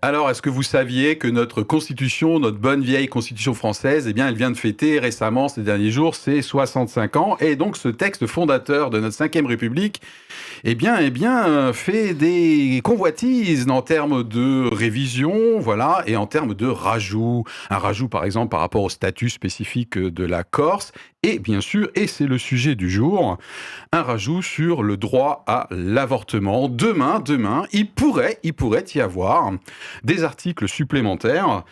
Alors, est-ce que vous saviez que notre constitution, notre bonne vieille constitution française, eh bien, elle vient de fêter récemment, ces derniers jours, ses 65 ans. Et donc, ce texte fondateur de notre 5e République, fait des convoitises en termes de révision, voilà, et en termes de rajout. Un rajout, par exemple, par rapport au statut spécifique de la Corse. Et bien sûr, et c'est le sujet du jour, un rajout sur le droit à l'avortement. Demain, il pourrait y avoir des articles supplémentaires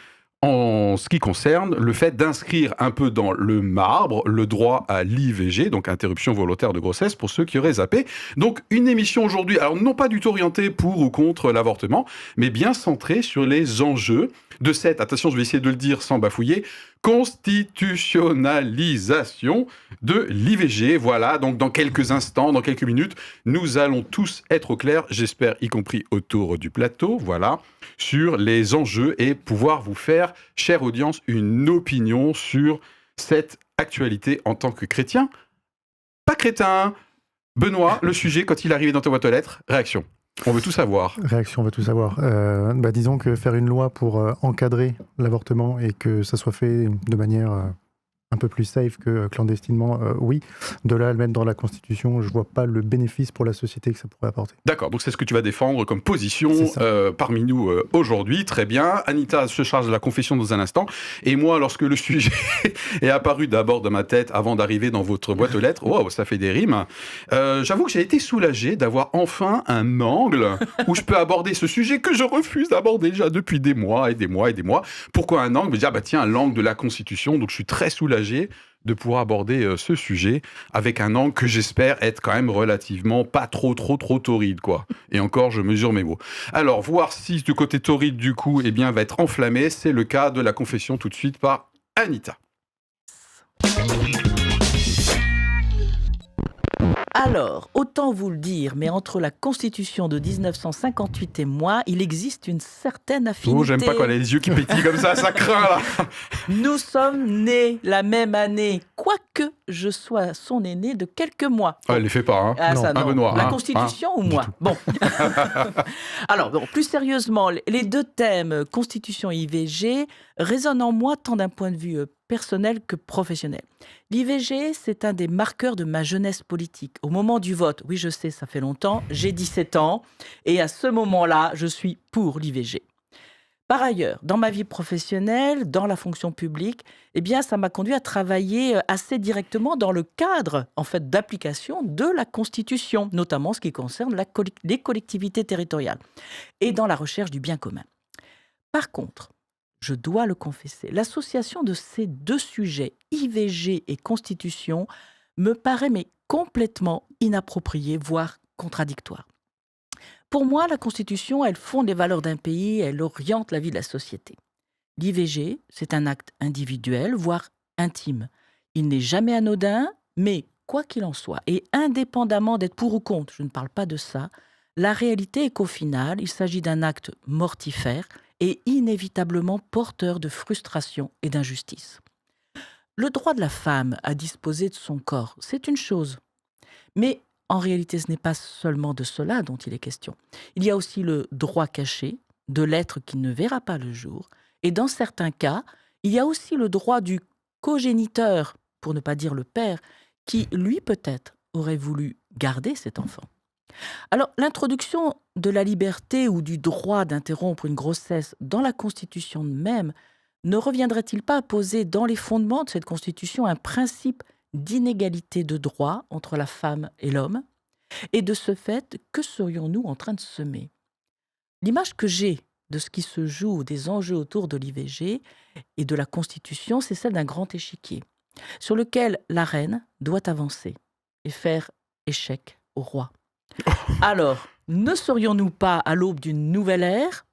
en ce qui concerne le fait d'inscrire un peu dans le marbre le droit à l'IVG, donc interruption volontaire de grossesse, pour ceux qui auraient zappé. Donc une émission aujourd'hui, alors non pas du tout orientée pour ou contre l'avortement, mais bien centrée sur les enjeux de cette, attention je vais essayer de le dire sans bafouiller, constitutionnalisation de l'IVG. Voilà, donc dans quelques instants, dans quelques minutes, nous allons tous être au clair, j'espère y compris autour du plateau, voilà, sur les enjeux et pouvoir vous faire, chère audience, une opinion sur cette actualité en tant que chrétien. Pas crétin. Benoît, le sujet, quand il arrivait dans ta boîte aux lettres, réaction. On veut tout savoir. Réaction, on veut tout savoir. Disons que faire une loi pour encadrer l'avortement et que ça soit fait de manière un peu plus safe que clandestinement, oui. De là à le mettre dans la Constitution, je vois pas le bénéfice pour la société que ça pourrait apporter. D'accord, donc c'est ce que tu vas défendre comme position parmi nous aujourd'hui. Très bien. Anita se charge de la confession dans un instant. Et moi, lorsque le sujet est apparu d'abord dans ma tête avant d'arriver dans votre boîte aux lettres, wow, ça fait des rimes. J'avoue que j'ai été soulagé d'avoir enfin un angle où je peux aborder ce sujet que je refuse d'aborder déjà depuis des mois et des mois et des mois. Pourquoi un angle ? Me dire, tiens, l'angle de la Constitution. Donc je suis très soulagé de pouvoir aborder ce sujet avec un angle que j'espère être quand même relativement pas trop torride, quoi. Et encore, je mesure mes mots. Alors, voir si du côté torride, du coup, va être enflammé, c'est le cas de la confession tout de suite par Anita. Alors, autant vous le dire, mais entre la Constitution de 1958 et moi, il existe une certaine affinité. Oh, j'aime pas quand elle a les yeux qui pétillent comme ça craint là. Nous sommes nés la même année, quoique je sois son aîné de quelques mois. Elle les fait pas, hein. Ah, non, ça, non. Benoît, la Constitution ou moi ? Bon. Alors, plus sérieusement, les deux thèmes, Constitution et IVG, résonnent en moi tant d'un point de vue personnel que professionnel. L'IVG, c'est un des marqueurs de ma jeunesse politique. Au moment du vote, oui, je sais, ça fait longtemps, j'ai 17 ans, et à ce moment-là, je suis pour l'IVG. Par ailleurs, dans ma vie professionnelle, dans la fonction publique, ça m'a conduit à travailler assez directement dans le cadre, d'application de la Constitution, notamment ce qui concerne les collectivités territoriales, et dans la recherche du bien commun. Par contre, je dois le confesser, l'association de ces deux sujets, IVG et Constitution, me paraît complètement inappropriée, voire contradictoire. Pour moi, la Constitution, elle fonde les valeurs d'un pays, elle oriente la vie de la société. L'IVG, c'est un acte individuel, voire intime. Il n'est jamais anodin, mais quoi qu'il en soit, et indépendamment d'être pour ou contre, je ne parle pas de ça, la réalité est qu'au final, il s'agit d'un acte mortifère et inévitablement porteur de frustration et d'injustice. Le droit de la femme à disposer de son corps, c'est une chose. Mais en réalité, ce n'est pas seulement de cela dont il est question. Il y a aussi le droit caché de l'être qui ne verra pas le jour. Et dans certains cas, il y a aussi le droit du cogéniteur, pour ne pas dire le père, qui, lui, peut-être, aurait voulu garder cet enfant. Alors, l'introduction de la liberté ou du droit d'interrompre une grossesse dans la Constitution même ne reviendrait-il pas à poser dans les fondements de cette Constitution un principe d'inégalité de droit entre la femme et l'homme ? Et de ce fait, que serions-nous en train de semer ? L'image que j'ai de ce qui se joue, des enjeux autour de l'IVG et de la Constitution, c'est celle d'un grand échiquier sur lequel la reine doit avancer et faire échec au roi. Alors, ne serions-nous pas à l'aube d'une nouvelle ère ?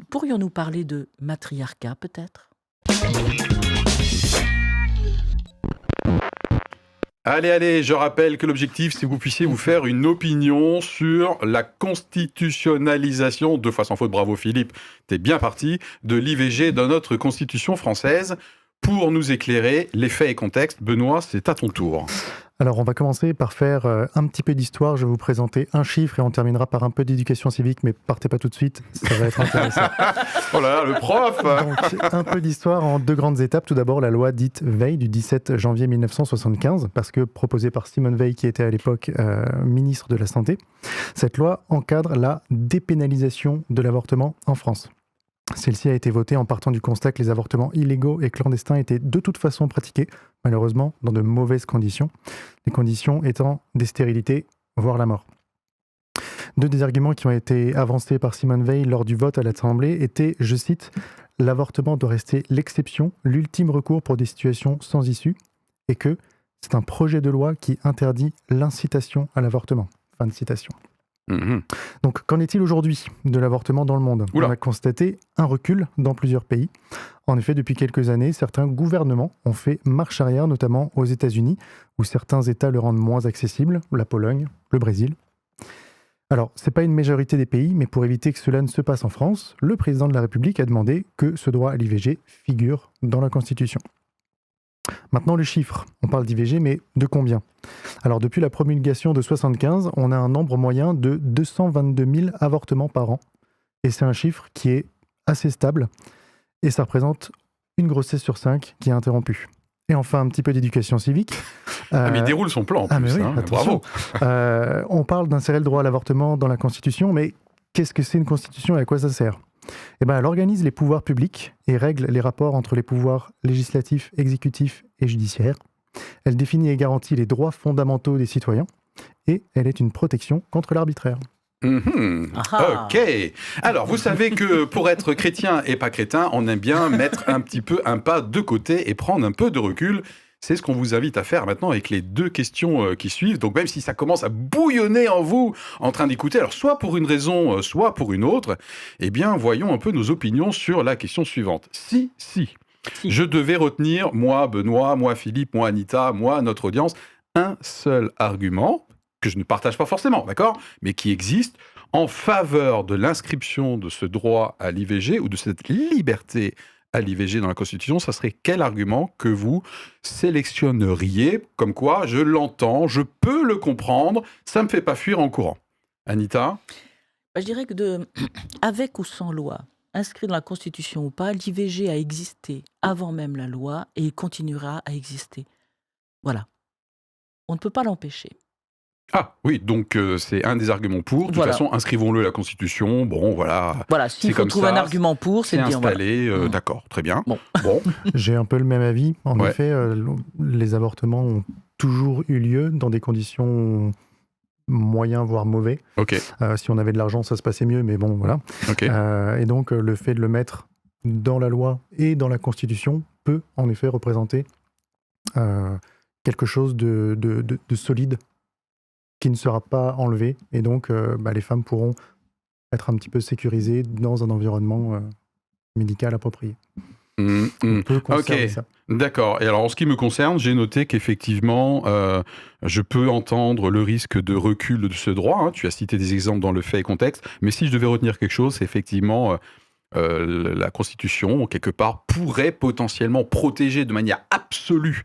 Pourrions-nous parler de matriarcat, peut-être ? Allez, je rappelle que l'objectif, c'est que vous puissiez vous faire une opinion sur la constitutionnalisation, 2 fois sans faute, bravo Philippe, t'es bien parti, de l'IVG dans notre Constitution française. pour nous éclairer les faits et contextes. Benoît, c'est à ton tour. Alors, on va commencer par faire un petit peu d'histoire. Je vais vous présenter un chiffre et on terminera par un peu d'éducation civique, mais partez pas tout de suite, ça va être intéressant. Oh là là, le prof. Donc, un peu d'histoire en 2 grandes étapes. Tout d'abord, la loi dite Veil du 17 janvier 1975, parce que proposée par Simone Veil, qui était à l'époque ministre de la Santé. Cette loi encadre la dépénalisation de l'avortement en France. Celle-ci a été votée en partant du constat que les avortements illégaux et clandestins étaient de toute façon pratiqués, malheureusement, dans de mauvaises conditions. Les conditions étant des stérilités, voire la mort. 2 des arguments qui ont été avancés par Simone Veil lors du vote à l'Assemblée étaient, je cite, « L'avortement doit rester l'exception, l'ultime recours pour des situations sans issue, et que c'est un projet de loi qui interdit l'incitation à l'avortement. » Fin de citation. Donc, qu'en est-il aujourd'hui de l'avortement dans le monde ? Oula. On a constaté un recul dans plusieurs pays. En effet, depuis quelques années, certains gouvernements ont fait marche arrière, notamment aux États-Unis, où certains États le rendent moins accessible, la Pologne, le Brésil. Alors, ce n'est pas une majorité des pays, mais pour éviter que cela ne se passe en France, le président de la République a demandé que ce droit à l'IVG figure dans la Constitution. Maintenant, le chiffre. On parle d'IVG, mais de combien ? Alors, depuis la promulgation de 1975, on a un nombre moyen de 222 000 avortements par an. Et c'est un chiffre qui est assez stable. Et ça représente une grossesse sur 5 qui est interrompue. Et enfin, un petit peu d'éducation civique. Mais il déroule son plan en plus. Mais oui, bravo. On parle d'insérer le droit à l'avortement dans la Constitution, mais qu'est-ce que c'est une Constitution et à quoi ça sert ? Eh bien, elle organise les pouvoirs publics et règle les rapports entre les pouvoirs législatifs, exécutifs et judiciaires. Elle définit et garantit les droits fondamentaux des citoyens et elle est une protection contre l'arbitraire. Ok. Alors, vous savez que pour être chrétien et pas crétin, on aime bien mettre un petit peu un pas de côté et prendre un peu de recul. C'est ce qu'on vous invite à faire maintenant avec les 2 questions qui suivent. Donc même si ça commence à bouillonner en vous en train d'écouter, alors soit pour une raison, soit pour une autre, eh bien voyons un peu nos opinions sur la question suivante. Si je devais retenir, moi Benoît, moi Philippe, moi Anita, moi notre audience, un seul argument, que je ne partage pas forcément, d'accord, mais qui existe en faveur de l'inscription de ce droit à l'IVG ou de cette liberté à l'IVG dans la Constitution, ça serait quel argument que vous sélectionneriez, comme quoi je l'entends, je peux le comprendre, ça ne me fait pas fuir en courant. Anita ? Je dirais que avec ou sans loi, inscrit dans la Constitution ou pas, l'IVG a existé avant même la loi et il continuera à exister. Voilà. On ne peut pas l'empêcher. Ah oui, donc c'est un des arguments pour. De toute façon, inscrivons-le à la Constitution. Bon, voilà. Voilà, s'il faut trouver un argument pour, c'est de dire installé. Voilà. D'accord, très bien. Bon. J'ai un peu le même avis. En effet, les avortements ont toujours eu lieu dans des conditions moyens, voire mauvais. Si on avait de l'argent, ça se passait mieux, mais bon, voilà. Et donc, le fait de le mettre dans la loi et dans la Constitution peut, en effet, représenter quelque chose de solide qui ne sera pas enlevé, et donc les femmes pourront être un petit peu sécurisées dans un environnement médical approprié. On peut conserver ça. D'accord. Et alors, en ce qui me concerne, j'ai noté qu'effectivement, je peux entendre le risque de recul de ce droit. Hein. Tu as cité des exemples dans le fait et contexte, mais si je devais retenir quelque chose, c'est effectivement la Constitution, quelque part, pourrait potentiellement protéger de manière absolue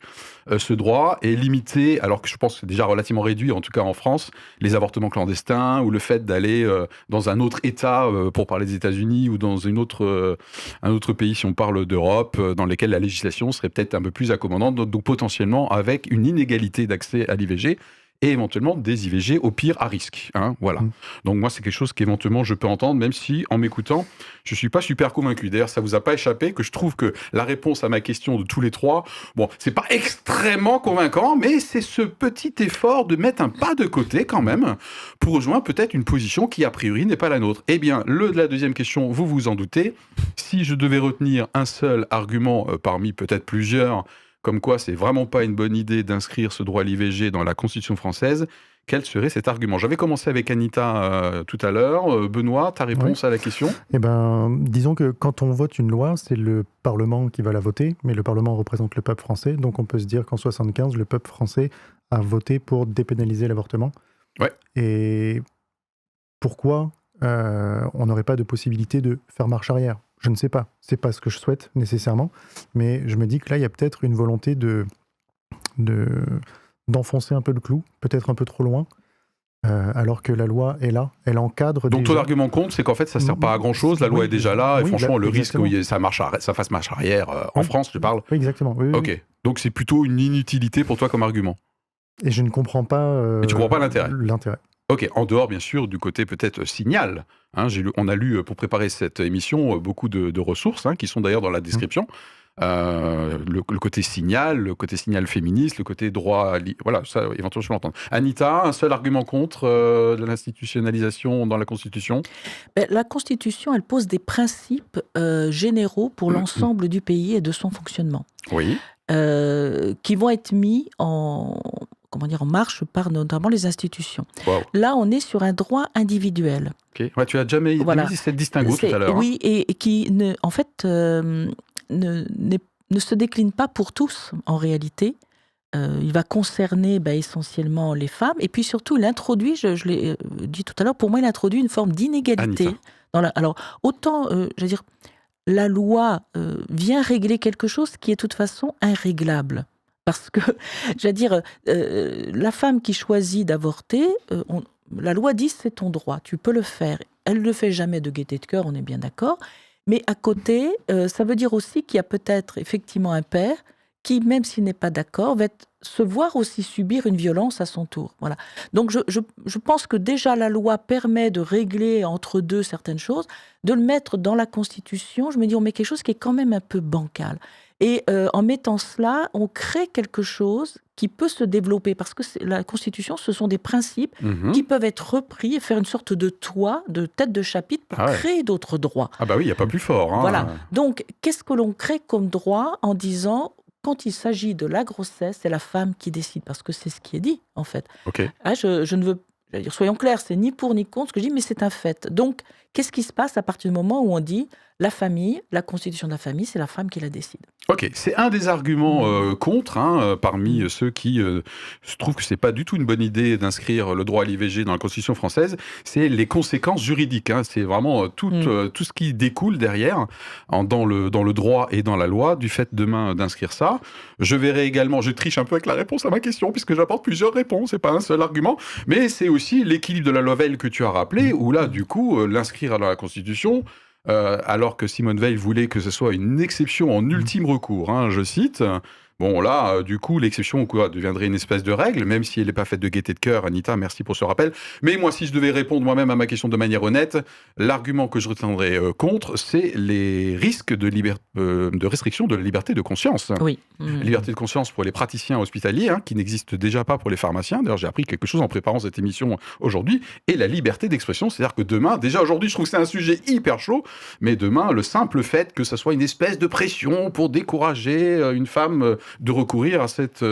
ce droit et limiter, alors que je pense que c'est déjà relativement réduit, en tout cas en France, les avortements clandestins ou le fait d'aller dans un autre État, pour parler des États-Unis, ou dans un autre pays, si on parle d'Europe, dans lesquels la législation serait peut-être un peu plus accommodante, donc potentiellement avec une inégalité d'accès à l'IVG, et éventuellement des IVG au pire à risque. Hein, voilà. Donc moi, c'est quelque chose qu'éventuellement je peux entendre, même si, en m'écoutant, je ne suis pas super convaincu. D'ailleurs, ça ne vous a pas échappé que je trouve que la réponse à ma question de tous les 3, bon, c'est pas extrêmement convaincant, mais c'est ce petit effort de mettre un pas de côté quand même, pour rejoindre peut-être une position qui, a priori, n'est pas la nôtre. Eh bien, la deuxième question, vous vous en doutez, si je devais retenir un seul argument parmi peut-être plusieurs, comme quoi c'est vraiment pas une bonne idée d'inscrire ce droit à l'IVG dans la Constitution française, quel serait cet argument ? J'avais commencé avec Anita tout à l'heure. Benoît, ta réponse à la question ? Eh bien, disons que quand on vote une loi, c'est le Parlement qui va la voter, mais le Parlement représente le peuple français, donc on peut se dire qu'en 1975, le peuple français a voté pour dépénaliser l'avortement. Ouais. Et pourquoi on n'aurait pas de possibilité de faire marche arrière ? Je ne sais pas. C'est pas ce que je souhaite nécessairement, mais je me dis que là, il y a peut-être une volonté d'enfoncer un peu le clou, peut-être un peu trop loin, alors que la loi est là, elle encadre. Donc déjà. ton argument compte, c'est qu'en fait ça sert pas à grand chose, la loi est déjà là, et oui, franchement le risque exactement. où ça fasse marche arrière, en France je parle. Oui, exactement. Oui, Ok, oui. donc c'est plutôt une inutilité pour toi comme argument. Et je ne comprends pas. Mais tu comprends pas l'intérêt. L'intérêt. Ok, en dehors bien sûr du côté peut-être signal. Hein, on a lu pour préparer cette émission beaucoup de ressources qui sont d'ailleurs dans la description. Le côté signal féministe, le côté droit, voilà, ça éventuellement je peux l'entendre. Anita, un seul argument contre de l'institutionnalisation dans la Constitution? La Constitution, elle pose des principes généraux pour l'ensemble du pays et de son fonctionnement, Oui. qui vont être mis en marche par notamment les institutions. Wow. Là, on est sur un droit individuel. Okay. Ouais, tu as déjà mis cette distinguo tout à l'heure. Oui, et qui, en fait, ne se décline pas pour tous, en réalité. Il va concerner essentiellement les femmes. Et puis surtout, il introduit, je l'ai dit tout à l'heure, pour moi, il introduit une forme d'inégalité. Alors, autant, la loi vient régler quelque chose qui est de toute façon irréglable. Parce que, la femme qui choisit d'avorter, la loi dit c'est ton droit, tu peux le faire. Elle ne le fait jamais de gaieté de cœur, on est bien d'accord. Mais à côté, ça veut dire aussi qu'il y a peut-être effectivement un père qui, même s'il n'est pas d'accord, va se voir aussi subir une violence à son tour. Voilà. Donc je pense que déjà la loi permet de régler entre deux certaines choses, de le mettre dans la Constitution. Je me dis, on met quelque chose qui est quand même un peu bancal. Et en mettant cela, on crée quelque chose qui peut se développer, parce que la Constitution, ce sont des principes qui peuvent être repris et faire une sorte de toit, de tête de chapitre pour créer d'autres droits. Ah bah oui, il n'y a pas plus fort. Voilà. Donc, qu'est-ce que l'on crée comme droit en disant, quand il s'agit de la grossesse, c'est la femme qui décide, parce que c'est ce qui est dit, en fait. Okay. Je ne veux soyons clairs, c'est ni pour ni contre ce que je dis, mais c'est un fait. Donc, qu'est-ce qui se passe à partir du moment où on dit la famille, la constitution de la famille, c'est la femme qui la décide? Ok, c'est un des arguments contre, parmi ceux qui trouvent que c'est pas du tout une bonne idée d'inscrire le droit à l'IVG dans la Constitution française, c'est les conséquences juridiques. C'est vraiment tout ce qui découle derrière, dans le droit et dans la loi, du fait demain d'inscrire ça. Je verrai également, je triche un peu avec la réponse à ma question, puisque j'apporte plusieurs réponses, c'est pas un seul argument, mais c'est aussi l'équilibre de la loi Veil que tu as rappelé, où là, du coup, l'inscrire dans la Constitution, alors que Simone Veil voulait que ce soit une exception en ultime recours, je cite. Bon, là, du coup, l'exception deviendrait une espèce de règle, même si elle n'est pas faite de gaieté de cœur. Anita, merci pour ce rappel. Mais moi, si je devais répondre moi-même à ma question de manière honnête, l'argument que je retiendrais contre, c'est les risques de restriction de la liberté de conscience. Oui. Liberté de conscience pour les praticiens hospitaliers, qui n'existe déjà pas pour les pharmaciens. D'ailleurs, j'ai appris quelque chose en préparant cette émission aujourd'hui. Et la liberté d'expression, c'est-à-dire que demain, déjà aujourd'hui, je trouve que c'est un sujet hyper chaud, mais demain, le simple fait que ça soit une espèce de pression pour décourager une femme de recourir à cette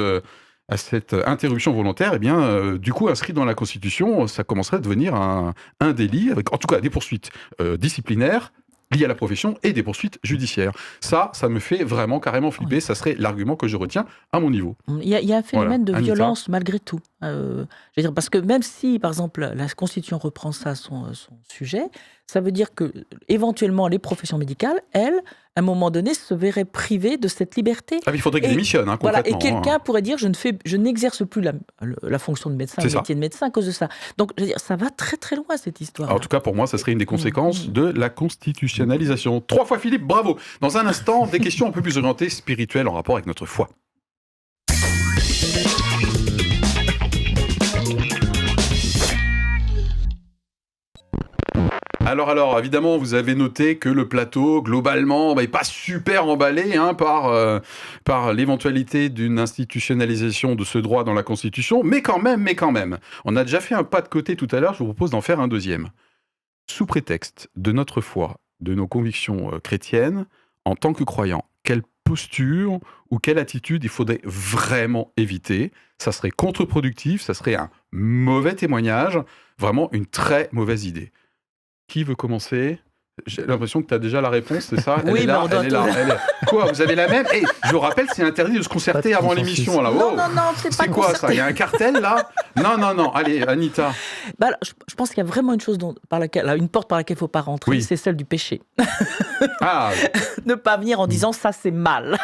interruption volontaire, du coup, inscrit dans la Constitution, ça commencerait à devenir un délit, avec en tout cas des poursuites disciplinaires liées à la profession et des poursuites judiciaires. Ça me fait vraiment carrément flipper. Ça serait l'argument que je retiens à mon niveau. Il y a un phénomène de violence malgré tout. Parce que même si, par exemple, la Constitution reprend ça, son sujet, ça veut dire que éventuellement les professions médicales, elles, à un moment donné, se verraient privées de cette liberté. Il faudrait qu'elles démissionnent, concrètement. Voilà, et quelqu'un pourrait dire, je n'exerce plus la fonction de médecin, le métier de médecin à cause de ça. Donc, ça va très très loin, cette histoire. En tout cas, pour moi, ça serait une des conséquences de la constitutionnalisation. 3 fois Philippe, bravo. Dans un instant, des questions un peu plus orientées spirituelles en rapport avec notre foi. Alors, évidemment, vous avez noté que le plateau, globalement, n'est pas super emballé par l'éventualité d'une institutionnalisation de ce droit dans la Constitution, mais quand même. On a déjà fait un pas de côté tout à l'heure, je vous propose d'en faire un deuxième. Sous prétexte de notre foi, de nos convictions chrétiennes, en tant que croyants, quelle posture ou quelle attitude il faudrait vraiment éviter? Ça serait contre-productif, ça serait un mauvais témoignage, vraiment une très mauvaise idée. Qui veut commencer? J'ai l'impression que tu as déjà la réponse, c'est ça? Oui, elle est là, mais on elle est là. Quoi, vous avez la même? Je vous rappelle, c'est interdit de se concerter avant l'émission. Là. Non, c'est pas quoi concerté. Ça? Il y a un cartel là? Non. Allez, Anita. Alors, je pense qu'il y a vraiment une chose une porte par laquelle il ne faut pas rentrer, c'est celle du péché. Ne pas venir en disant ça c'est mal.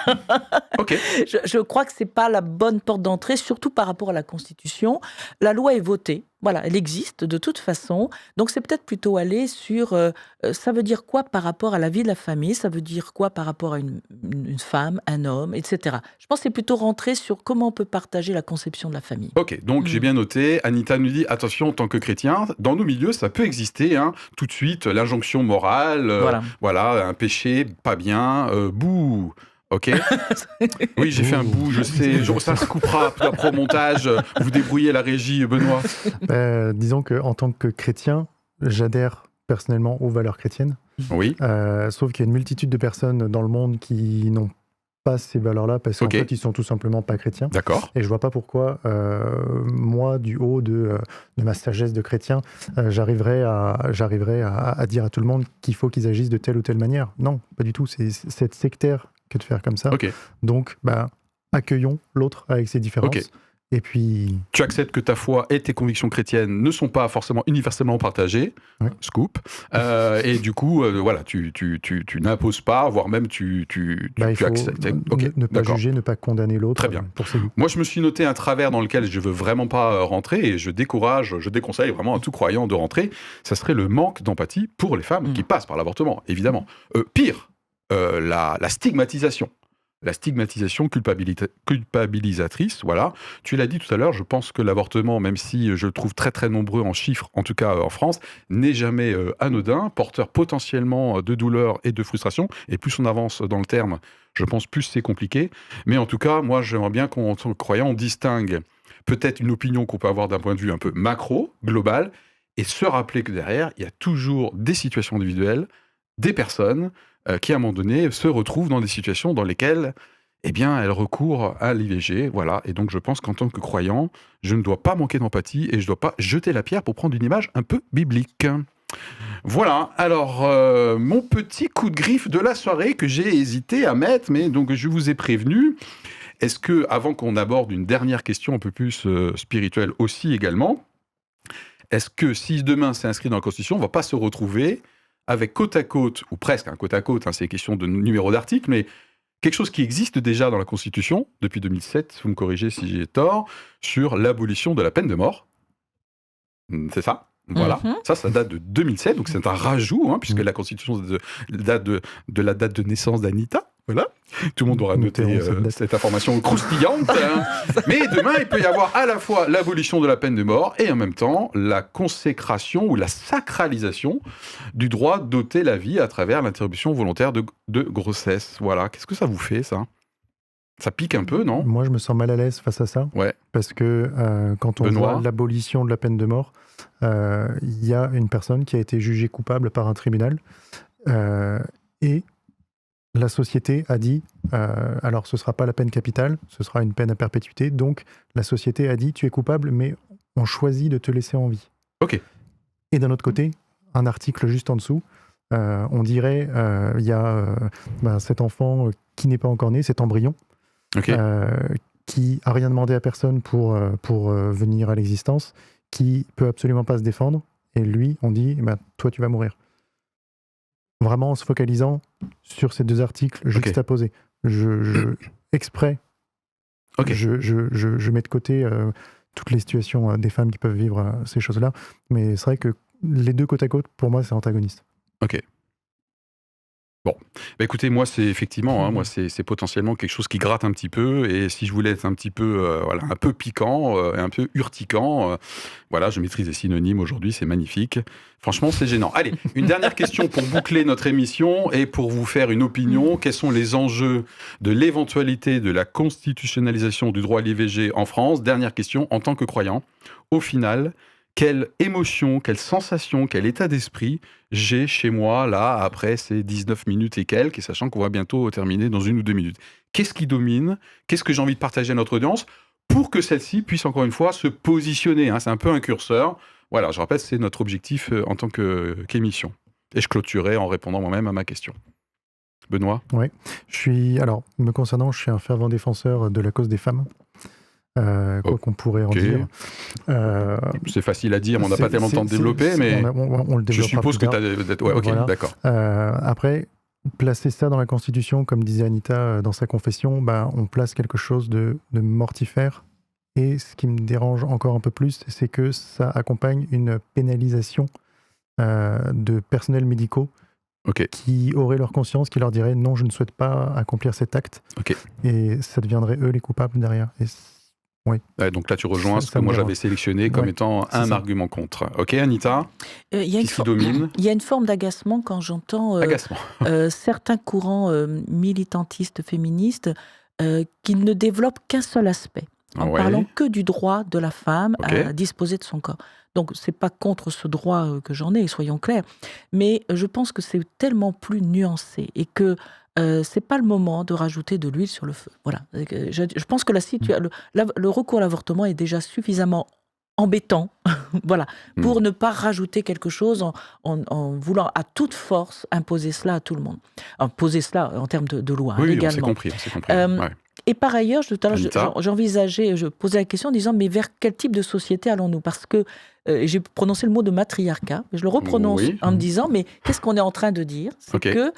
Ok. Je crois que c'est pas la bonne porte d'entrée, surtout par rapport à la Constitution. La loi est votée. Voilà, elle existe de toute façon. Donc, c'est peut-être plutôt aller sur ça veut dire quoi par rapport à la vie de la famille, ça veut dire quoi par rapport à une femme, un homme, etc. Je pense que c'est plutôt rentrer sur comment on peut partager la conception de la famille. Ok, donc j'ai bien noté. Anita nous dit, attention, en tant que chrétien, dans nos milieux, ça peut exister, hein, tout de suite, l'injonction morale, voilà, un péché, pas bien, bouh. Ok. Oui, j'ai fait un bout, je sais. Ça se coupera après au montage. Vous débrouillez la régie, Benoît. Disons qu'en tant que chrétien, j'adhère personnellement aux valeurs chrétiennes. Oui. Sauf qu'il y a une multitude de personnes dans le monde qui n'ont pas ces valeurs-là parce qu'en fait, ils sont tout simplement pas chrétiens. D'accord. Et je vois pas pourquoi, moi, du haut de ma sagesse de chrétien, j'arriverais à dire à tout le monde qu'il faut qu'ils agissent de telle ou telle manière. Non, pas du tout. C'est sectaire que de faire comme ça. Okay. Donc, accueillons l'autre avec ses différences. Okay. Et puis... Tu acceptes que ta foi et tes convictions chrétiennes ne sont pas forcément universellement partagées. Ouais. Scoop. Et du coup, voilà, tu n'imposes pas, voire même tu acceptes. Ne pas juger, ne pas condamner l'autre. Très bien. Pour ses goûts. Moi, je me suis noté un travers dans lequel je veux vraiment pas rentrer et je déconseille vraiment à tout croyant de rentrer. Ça serait le manque d'empathie pour les femmes qui passent par l'avortement, évidemment. Pire, la stigmatisation. La stigmatisation culpabilisatrice, voilà. Tu l'as dit tout à l'heure, je pense que l'avortement, même si je le trouve très très nombreux en chiffres, en tout cas en France, n'est jamais anodin, porteur potentiellement de douleur et de frustration. Et plus on avance dans le terme, je pense plus c'est compliqué. Mais en tout cas, moi j'aimerais bien qu'en tant que croyant, on distingue peut-être une opinion qu'on peut avoir d'un point de vue un peu macro, global, et se rappeler que derrière, il y a toujours des situations individuelles, des personnes qui, à un moment donné, se retrouvent dans des situations dans lesquelles, eh bien, elles recourent à l'IVG, voilà. Et donc, je pense qu'en tant que croyant, je ne dois pas manquer d'empathie et je ne dois pas jeter la pierre pour prendre une image un peu biblique. Voilà, alors, mon petit coup de griffe de la soirée que j'ai hésité à mettre, mais donc je vous ai prévenu. Est-ce que, avant qu'on aborde une dernière question un peu plus spirituelle aussi également, est-ce que si demain c'est inscrit dans la Constitution, on ne va pas se retrouver avec côte à côte, ou presque un côte à côte, c'est question de numéro d'article, mais quelque chose qui existe déjà dans la Constitution, depuis 2007, vous me corrigez si j'ai tort, sur l'abolition de la peine de mort. C'est ça? Voilà, ça date de 2007, donc c'est un rajout, puisque la Constitution date de la date de naissance d'Anita. Voilà, tout le monde aura noté cette information croustillante. Mais demain, il peut y avoir à la fois l'abolition de la peine de mort et en même temps la consécration ou la sacralisation du droit d'ôter la vie à travers l'interruption volontaire de grossesse. Voilà, qu'est-ce que ça vous fait, ça? Ça pique un peu, non? Moi, je me sens mal à l'aise face à ça. Ouais. Parce que quand on voit l'abolition de la peine de mort, il y a une personne qui a été jugée coupable par un tribunal et la société a dit, alors ce ne sera pas la peine capitale, ce sera une peine à perpétuité, donc la société a dit, tu es coupable, mais on choisit de te laisser en vie. Ok. Et d'un autre côté, un article juste en dessous, on dirait, il y a cet enfant qui n'est pas encore né, cet embryon, qui n'a rien demandé à personne pour venir à l'existence, qui peut absolument pas se défendre, et lui, on dit, toi tu vas mourir. Vraiment en se focalisant sur ces deux articles juxtaposés. Exprès, je mets de côté toutes les situations des femmes qui peuvent vivre ces choses-là, mais c'est vrai que les deux côte à côte, pour moi, c'est antagoniste. Ok. Bon, écoutez, moi c'est effectivement, moi c'est potentiellement quelque chose qui gratte un petit peu, et si je voulais être un petit peu, un peu piquant, et un peu urticant, voilà, je maîtrise les synonymes aujourd'hui, c'est magnifique. Franchement, c'est gênant. Allez, une dernière question pour boucler notre émission et pour vous faire une opinion. Quels sont les enjeux de l'éventualité de la constitutionnalisation du droit à l'IVG en France? Dernière question, en tant que croyant, au final, quelle émotion, quelle sensation, quel état d'esprit j'ai chez moi, là, après ces 19 minutes et quelques, et sachant qu'on va bientôt terminer dans 1 ou 2 minutes. Qu'est-ce qui domine? Qu'est-ce que j'ai envie de partager à notre audience pour que celle-ci puisse, encore une fois, se positionner, C'est un peu un curseur. Voilà, je rappelle, c'est notre objectif en tant qu'émission. Et je clôturerai en répondant moi-même à ma question. Benoît ? Oui, me concernant, je suis un fervent défenseur de la cause des femmes. Quoi qu'on pourrait en dire. C'est facile à dire, mais on n'a pas tellement le temps de développer, mais on le développera. Je suppose que tu as... Ouais, ok, voilà. D'accord. Après, placer ça dans la Constitution, comme disait Anita dans sa confession, on place quelque chose de mortifère. Et ce qui me dérange encore un peu plus, c'est que ça accompagne une pénalisation de personnels médicaux qui auraient leur conscience, qui leur dirait non, je ne souhaite pas accomplir cet acte. Et ça deviendrait eux les coupables derrière. Et oui. Donc là, tu rejoins ce que moi j'avais sélectionné comme étant un argument contre. Ok, Anita, qu'est-ce qui domine ? Il y a une forme d'agacement quand j'entends certains courants militantistes féministes qui ne développent qu'un seul aspect, en parlant que du droit de la femme à disposer de son corps. Donc, ce n'est pas contre ce droit que j'en ai, soyons clairs, mais je pense que c'est tellement plus nuancé et que ce n'est pas le moment de rajouter de l'huile sur le feu. Voilà. Je pense que le recours à l'avortement est déjà suffisamment embêtant voilà, pour ne pas rajouter quelque chose en voulant à toute force imposer cela à tout le monde. Poser cela en termes de loi, également. Oui, on s'est compris. Et par ailleurs, j'envisageais, je posais la question en disant, mais vers quel type de société allons-nous ? Parce que j'ai prononcé le mot de matriarcat, mais je le reprononce en me disant, mais qu'est-ce qu'on est en train de dire ? C'est que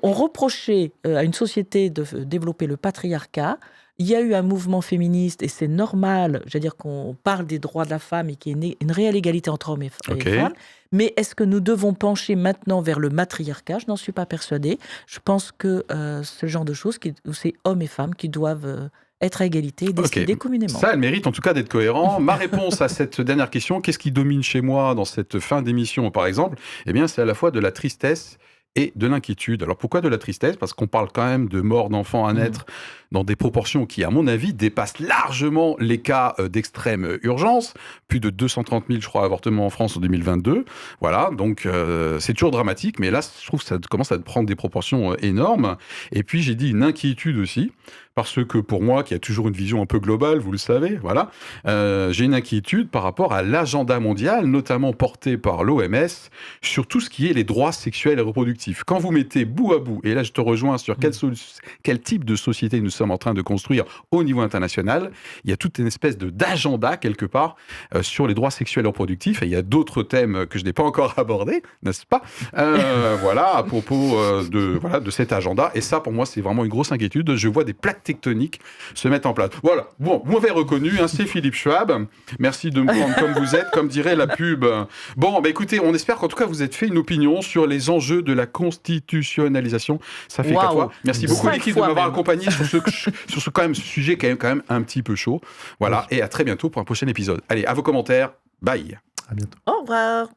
on reprochait à une société de développer le patriarcat. Il y a eu un mouvement féministe et c'est normal, dire qu'on parle des droits de la femme et qu'il y ait une réelle égalité entre hommes et femmes. Mais est-ce que nous devons pencher maintenant vers le matriarcat ? Je n'en suis pas persuadée. Je pense que c'est le genre de choses où c'est hommes et femmes qui doivent être à égalité et décider communément. Ça, elle mérite en tout cas d'être cohérent. Ma réponse à cette dernière question, qu'est-ce qui domine chez moi dans cette fin d'émission, par exemple ? Eh bien, c'est à la fois de la tristesse et de l'inquiétude. Alors pourquoi de la tristesse ? Parce qu'on parle quand même de mort d'enfants à naître dans des proportions qui, à mon avis, dépassent largement les cas d'extrême urgence. Plus de 230 000, je crois, avortements en France en 2022. Voilà, donc c'est toujours dramatique, mais là, je trouve que ça commence à prendre des proportions énormes. Et puis, j'ai dit une inquiétude aussi, parce que pour moi, qui a toujours une vision un peu globale, vous le savez, voilà, j'ai une inquiétude par rapport à l'agenda mondial, notamment porté par l'OMS, sur tout ce qui est les droits sexuels et reproductifs. Quand vous mettez bout à bout, et là je te rejoins sur quel type de société nous sommes en train de construire au niveau international, il y a toute une espèce d'agenda, quelque part, sur les droits sexuels et reproductifs, et il y a d'autres thèmes que je n'ai pas encore abordés, n'est-ce pas ? Voilà, à propos de cet agenda, et ça, pour moi, c'est vraiment une grosse inquiétude. Je vois des plaques tectoniques se mettre en place. Voilà, bon, vous m'avez reconnu, c'est Philippe Schwab. Merci de me prendre comme vous êtes, comme dirait la pub. Bon, écoutez, on espère qu'en tout cas, vous êtes fait une opinion sur les enjeux de la constitutionnalisation. Ça fait 4 fois. Merci beaucoup, l'équipe, de m'avoir accompagné sur ce quand même sujet qui est quand même un petit peu chaud. Voilà, et à très bientôt pour un prochain épisode. Allez, à vos commentaires. Bye. À bientôt. Au revoir.